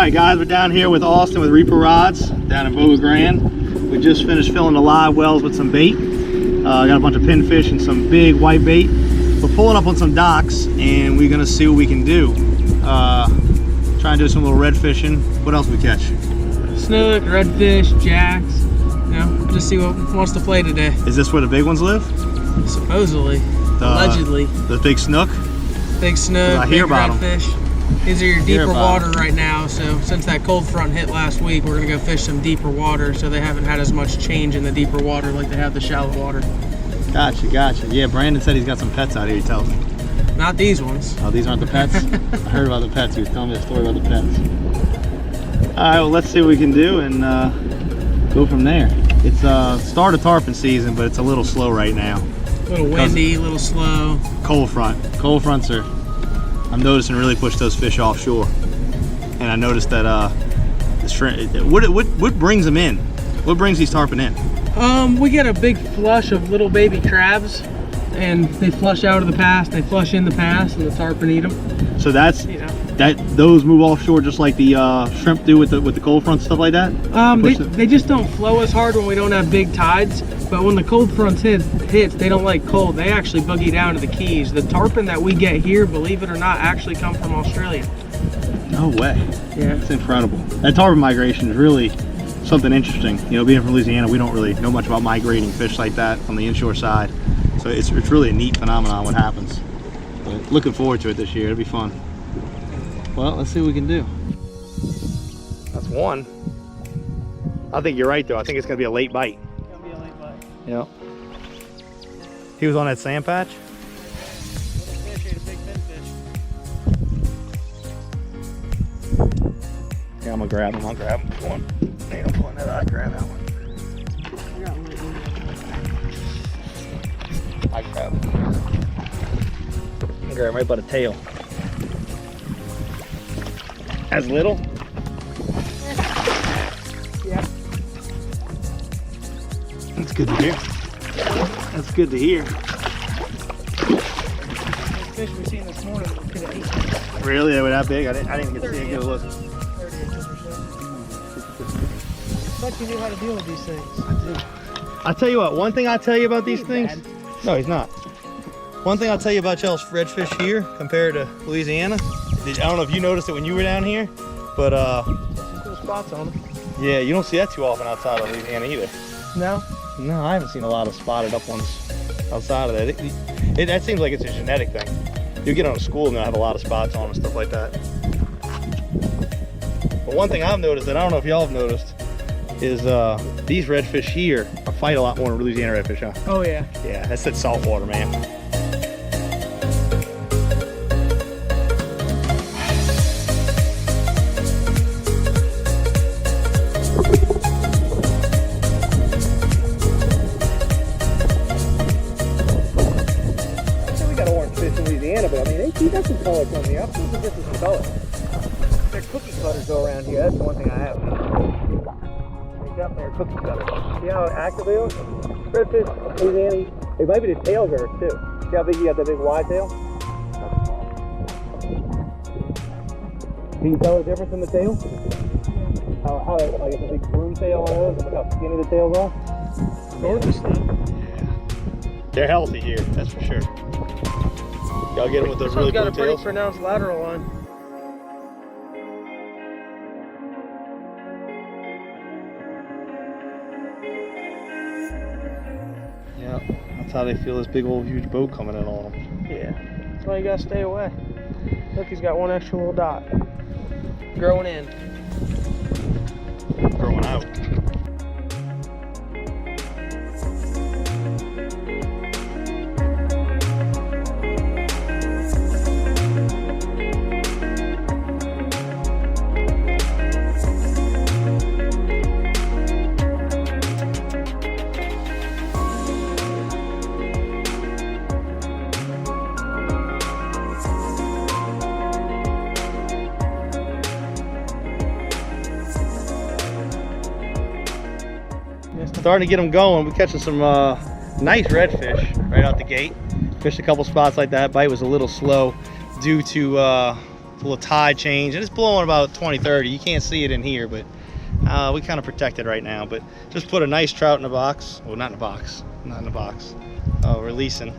right, guys, we're down here with Austin with Reaper Rods down in Boca Grande. We just finished filling the live wells with some bait. Got a bunch of pinfish and some big white bait. We're pulling up on some docks and we're gonna see what we can do. Try and do some little red fishing. What else we catch? Snook, redfish, jacks. You know, just see what wants to play today. Is this where the big ones live? Supposedly, allegedly. The big snook? Big snook, I hear about redfish. These are your deeper water right now, so since that cold front hit last week, we're gonna go fish some deeper water, so they haven't had as much change in the deeper water like they have the shallow water. Gotcha, gotcha. Yeah, Brandon said he's got some pets out here, he tells me. Not these ones. Oh, these aren't the pets? I heard about the pets. He was telling me a story about the pets. All right, well, let's see what we can do and go from there. It's start of tarpon season, but it's a little slow right now. A little windy, a little slow. Cold front. Cold fronts are, I'm noticing, really push those fish offshore. And I noticed that the shrimp, what brings them in? What brings these tarpon in? We get a big flush of little baby crabs, and they flush out of the pass, they flush in the pass, and the tarpon eat them. So that's, you know, those move offshore just like the shrimp do with the cold front, stuff like that? They just don't flow as hard when we don't have big tides, but when the cold front hits, they don't like cold. They actually boogie down to the Keys. The tarpon that we get here, believe it or not, actually come from Australia. No way. Yeah. It's incredible. That tarpon migration is really something interesting. You know, being from Louisiana, we don't really know much about migrating fish like that on the inshore side. So it's really a neat phenomenon what happens. But looking forward to it this year. It'll be fun. Well, let's see what we can do. That's one. I think you're right though. I think it's gonna be a late bite. It's gonna be a late bite. Yeah. He was on that sand patch? Little fish ate a big pinfish. Yeah, I'm gonna grab him. I'll grab him. Go on. Hey, I'm pulling that out. Grab that one. I got one right here. I grab him. I grab him right by the tail. As little? Yeah. That's good to hear. That's good to hear. Those fish we seen this morning we could have eaten. Really? They were that big? I didn't even get to see it. Give it a look. 30 inches or so. I thought you knew how to deal with these things. I do. I'll tell you what, one thing I'll tell you about these things. Bad. No, he's not. One thing I'll tell you about y'all's redfish here compared to Louisiana. I don't know if you noticed it when you were down here, but Some cool spots on them. yeah, you don't see that too often outside of Louisiana either. No? No, I haven't seen a lot of spotted up ones outside of that. That seems like it's a genetic thing. You get on a school and they'll have a lot of spots on and stuff like that. But one thing I've noticed that I don't know if y'all have noticed is these redfish here fight a lot more than Louisiana redfish, huh? Oh yeah. Yeah, that's that salt water, man. But I mean, they got some color coming up. There's a difference in color. They're cookie cutters go around here. That's the one thing I have. They definitely are cookie cutters. See how active they are? Redfish, Louisiana, it might be the tails are too. See how big you got that big wide tail? Can you tell the difference in the tail? How like it's a big broom tail on those, and look how skinny the tails are? Gorgeous stuff. They're healthy here, that's for sure. Y'all get them with those really blue tails? Got a pretty pronounced lateral line. Yeah, that's how they feel this big old huge boat coming in on them. Yeah, that's why you gotta stay away. Look, he's got one extra little dot. Growing in. Growing out. Starting to get them going. We're catching some nice redfish right out the gate. Fished a couple spots like that. Bite was a little slow due to a little tide change, and it's blowing about 20, 30. You can't see it in here, but we kind of protect it right now. But just put a nice trout in a box. Well, not in a box. Not in a box. Releasing.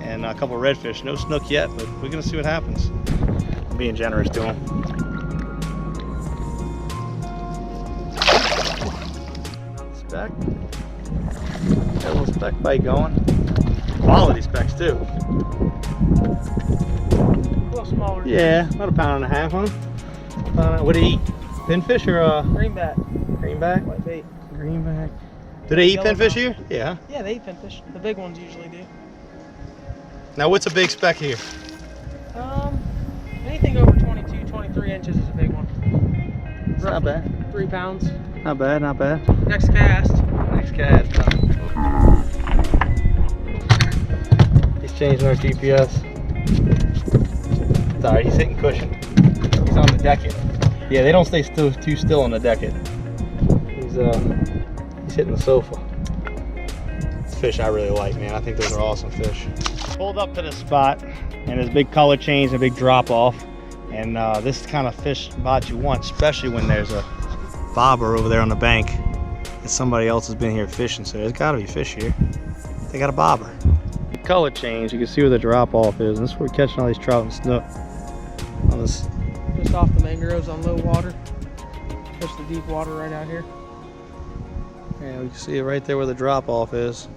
And a couple of redfish. No snook yet, but we're going to see what happens. I'm being generous to them. Speck. Got a little speck bite going. Quality specks too. A little smaller. Yeah, about a pound and a half, huh? What do they eat? Pinfish or Greenback. Greenback? White bait. Greenback. Do they eat pinfish here? Yeah. Yeah, they eat pinfish. The big ones usually do. Now what's a big speck here? Anything over 22, 23 inches is a big one. It's not bad. 3 pounds. Not bad, not bad. Next cast. Next cast. He's changing our GPS. Sorry, he's hitting cushion. He's on the Deckit. Yeah, they don't stay too still on the Deckit. He's hitting the sofa. It's fish I really like, man. I think those are awesome fish. Pulled up to this spot, and there's big color change and a big drop off. And this is the kind of fish spot you want, especially when there's a bobber over there on the bank and somebody else has been here fishing. So there's got to be fish here. They got a bobber. The color change, you can see where the drop off is. And this is where we're catching all these trout and snook. On this. Just off the mangroves on low water. Push the deep water right out here. Yeah, we can see it right there where the drop off is.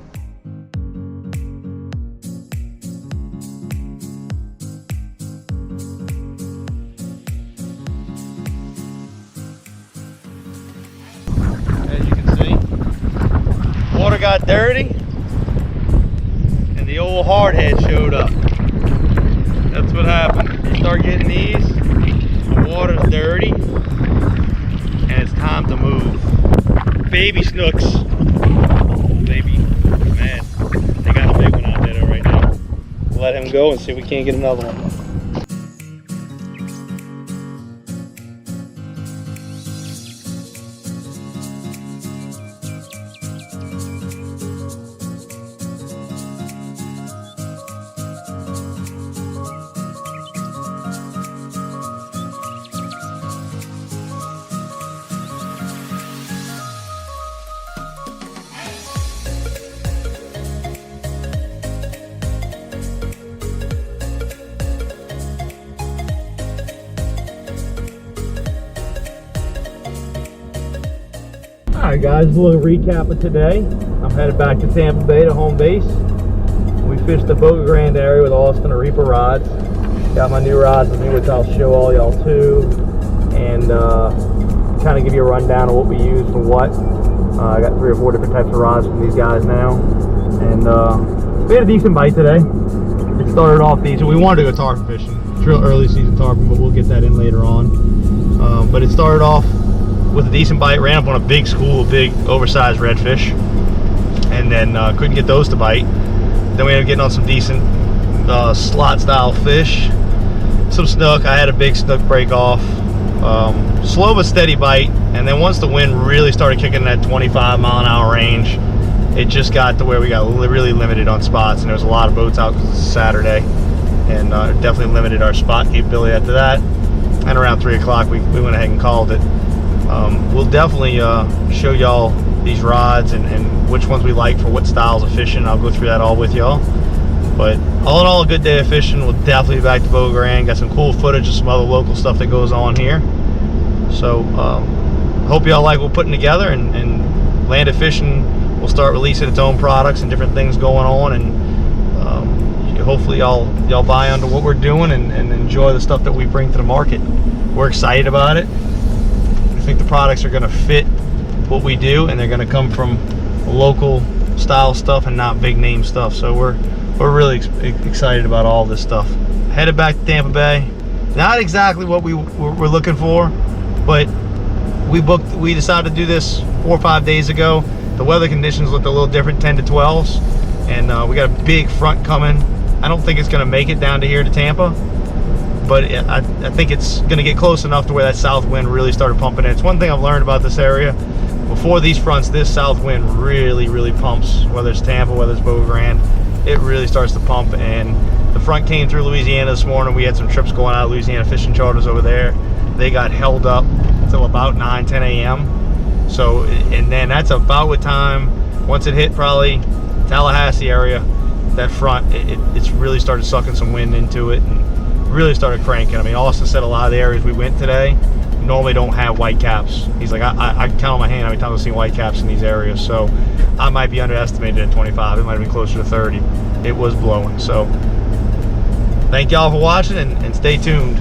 As you can see, water got dirty and the old hardhead showed up. That's what happened. You start getting these, the water's dirty, and it's time to move. Baby snooks. Baby, man, they got a big one out there though right now. Let him go and see if we can't get another one. Alright guys, a little recap of today. I'm headed back to Tampa Bay to home base. We fished the Boca Grande area with Austin and Reaper rods. Got my new rods with me, which I'll show all y'all too. And kind of give you a rundown of what we use for what. I got 3 or 4 different types of rods from these guys now. And we had a decent bite today. It started off decent. We wanted to go tarpon fishing. It's real early season tarpon, but we'll get that in later on. But it started off with a decent bite, ran up on a big school of big oversized redfish, and then couldn't get those to bite. Then we ended up getting on some decent slot style fish, some snook. I had a big snook break off, slow but steady bite, and then once the wind really started kicking in that 25-mile-an-hour range, it just got to where we got really limited on spots, and there was a lot of boats out because it's Saturday, and definitely limited our spot capability after that. And around 3 o'clock we went ahead and called it. We'll definitely show y'all these rods and which ones we like for what styles of fishing. I'll go through that all with y'all. But all in all, a good day of fishing. We'll definitely be back to Boca Grande. Got some cool footage of some other local stuff that goes on here. So hope y'all like what we're putting together, and Landed Fishing will start releasing its own products and different things going on, and hopefully y'all buy into what we're doing and enjoy the stuff that we bring to the market. We're excited about it. I think the products are going to fit what we do, and they're going to come from local style stuff and not big name stuff. So we're really excited about all this stuff. Headed back to Tampa Bay. Not exactly what we're looking for, but we decided to do this 4 or 5 days ago. The weather conditions looked a little different, 10 to 12s, and we got a big front coming. I don't think it's going to make it down to here to Tampa, but I think it's going to get close enough to where that south wind really started pumping in. It's one thing I've learned about this area. Before these fronts, this south wind really pumps, whether it's Tampa, whether it's Boca Grande. it really starts to pump. And the front came through Louisiana this morning. We had some trips going out of Louisiana fishing charters over there. They got held up until about 9, 10 a.m. So, and then that's about what time, once it hit probably Tallahassee area, that front, it's really started sucking some wind into it and really started cranking. I mean, Austin said a lot of the areas we went today normally don't have white caps. He's like, I count on my hand how many times I've seen white caps in these areas. So I might be underestimated at 25. It might have been closer to 30. It was blowing. So thank y'all for watching, and stay tuned.